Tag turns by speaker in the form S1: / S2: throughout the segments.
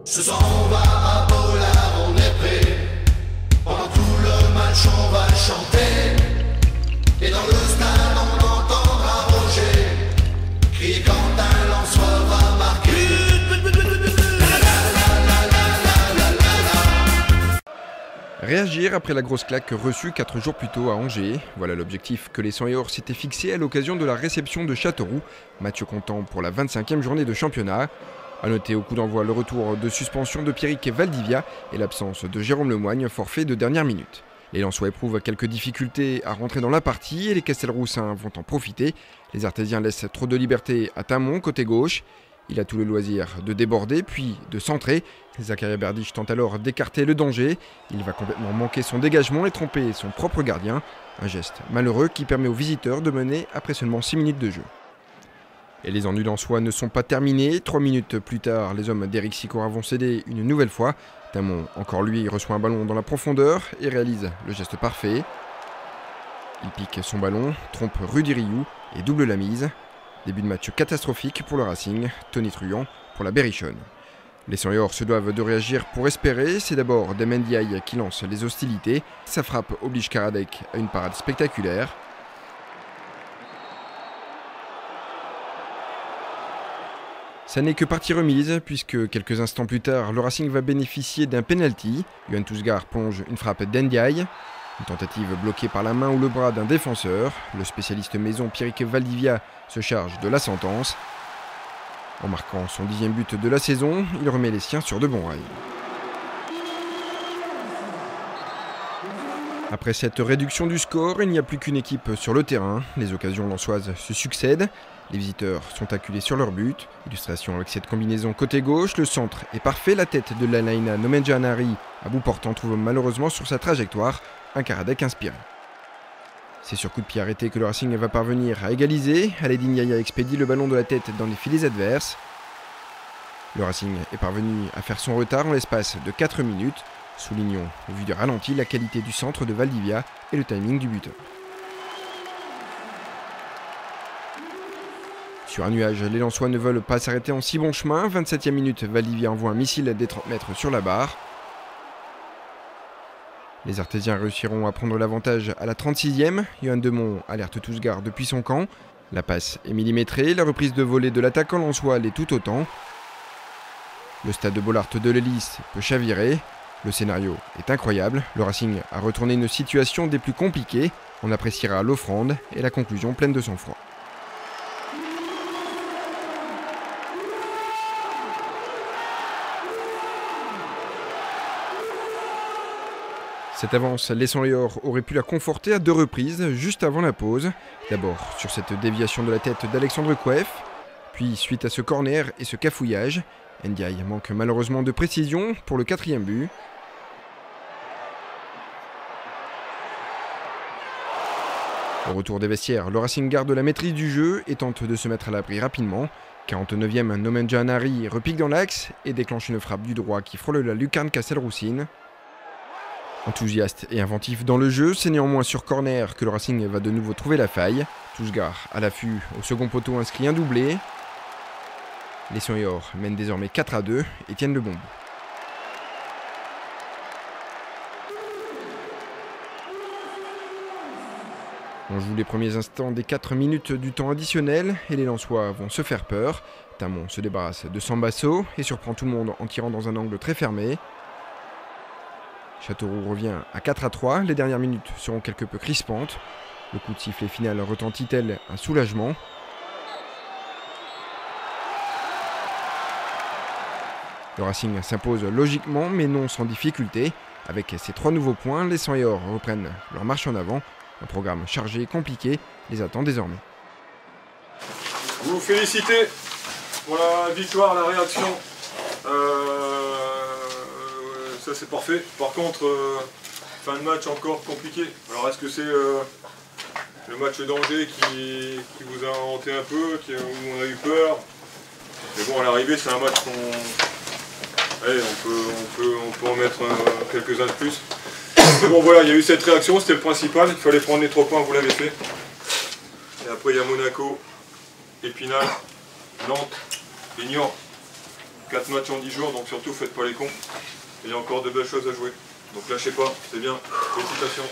S1: Ce soir on va à Bollard, on est prêt. Pendant tout le match on va chanter. Et dans le stade on entendra Roger crier quand un Lensois va marquer.
S2: Réagir après la grosse claque reçue 4 jours plus tôt à Angers. Voilà l'objectif que les 100 et or s'étaient fixé à l'occasion de la réception de Châteauroux. Match comptant pour la 25e journée de championnat. A noter au coup d'envoi le retour de suspension de Pierrick Valdivia et l'absence de Jérôme Lemoigne, forfait de dernière minute. Les Lensois éprouvent quelques difficultés à rentrer dans la partie et les Castelroussins vont en profiter. Les Artésiens laissent trop de liberté à Tamon, côté gauche. Il a tout le loisir de déborder puis de centrer. Zakaria Berdych tente alors d'écarter le danger. Il va complètement manquer son dégagement et tromper son propre gardien. Un geste malheureux qui permet aux visiteurs de mener après seulement 6 minutes de jeu. Et les ennuis lensois ne sont pas terminés. 3 minutes plus tard, les hommes d'Éric Sicora vont céder une nouvelle fois. Tamon, encore lui, reçoit un ballon dans la profondeur et réalise le geste parfait. Il pique son ballon, trompe Rudy Rioux et double la mise. Début de match catastrophique pour le Racing, Tony Truant pour la Berrichonne. Les 100 et or se doivent de réagir pour espérer. C'est d'abord Demendiaï qui lance les hostilités. Sa frappe oblige Karadec à une parade spectaculaire. Ça n'est que partie remise, puisque quelques instants plus tard, le Racing va bénéficier d'un penalty. Yohan Tousgar plonge une frappe d'Ndiaye. Une tentative bloquée par la main ou le bras d'un défenseur. Le spécialiste maison Pierrick Valdivia se charge de la sentence. En marquant son 10e but de la saison, il remet les siens sur de bons rails. Après cette réduction du score, il n'y a plus qu'une équipe sur le terrain. Les occasions lensoises se succèdent. Les visiteurs sont acculés sur leur but. Illustration avec cette combinaison côté gauche. Le centre est parfait. La tête de l'Alaina Nomenjanari à bout portant trouve malheureusement sur sa trajectoire un Karadec inspiré. C'est sur coup de pied arrêté que le Racing va parvenir à égaliser. Aledine Yaya expédie le ballon de la tête dans les filets adverses. Le Racing est parvenu à faire son retard en l'espace de 4 minutes. Soulignons, au vu du ralenti, la qualité du centre de Valdivia et le timing du buteur. Sur un nuage, les Lensois ne veulent pas s'arrêter en si bon chemin. 27e minute, Valdivia envoie un missile des 30 mètres sur la barre. Les Artésiens réussiront à prendre l'avantage à la 36e. Yohan Demont alerte Tousgar depuis son camp. La passe est millimétrée. La reprise de volée de l'attaquant lensois l'est tout autant. Le stade de Bollard de l'Hélice peut chavirer. Le scénario est incroyable. Le Racing a retourné une situation des plus compliquées. On appréciera l'offrande et la conclusion pleine de sang-froid. Cette avance, les 100 et or auraient pu la conforter à 2 reprises, juste avant la pause. D'abord sur cette déviation de la tête d'Alexandre Kouef, puis suite à ce corner et ce cafouillage. Ndiaye manque malheureusement de précision pour le 4e but. Au retour des vestiaires, le Racing garde la maîtrise du jeu et tente de se mettre à l'abri rapidement. 49e, Nomenjanari repique dans l'axe et déclenche une frappe du droit qui frôle la lucarne Castelroussine. Enthousiaste et inventif dans le jeu, c'est néanmoins sur corner que le Racing va de nouveau trouver la faille. Tousgar à l'affût au second poteau inscrit un doublé. Les 100 et or mènent désormais 4-2 et tiennent le bon bout. On joue les premiers instants des 4 minutes du temps additionnel et les Lensois vont se faire peur. Tamon se débarrasse de Sambasso et surprend tout le monde en tirant dans un angle très fermé. Châteauroux revient à 4-3, les dernières minutes seront quelque peu crispantes. Le coup de sifflet final retentit tel un soulagement. Le Racing s'impose logiquement mais non sans difficulté. Avec ces 3 nouveaux points, les 100 et or reprennent leur marche en avant. Un programme chargé et compliqué les attend désormais.
S3: Vous félicitez pour la victoire, la réaction. Ça c'est parfait. Par contre, fin de match encore compliqué. Alors est-ce que c'est le match d'Angers qui vous a hanté un peu, où on a eu peur? Mais bon, à l'arrivée, c'est un match qu'on... Allez, on peut en mettre quelques-uns de plus. Mais bon voilà, il y a eu cette réaction, c'était le principal. Il fallait prendre les 3 points, vous l'avez fait. Et après, il y a Monaco, Épinal, Nantes et Niort. 4 matchs en 10 jours, donc surtout faites pas les cons. Il y a encore de belles choses à jouer. Donc lâchez pas, c'est bien. Félicitations.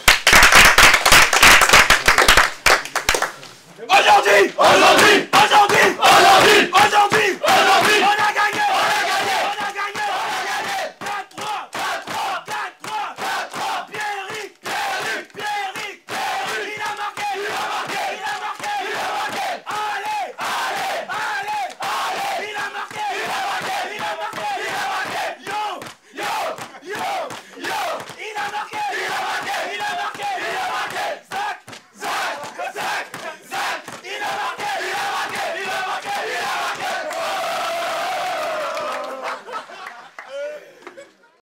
S1: Aujourd'hui,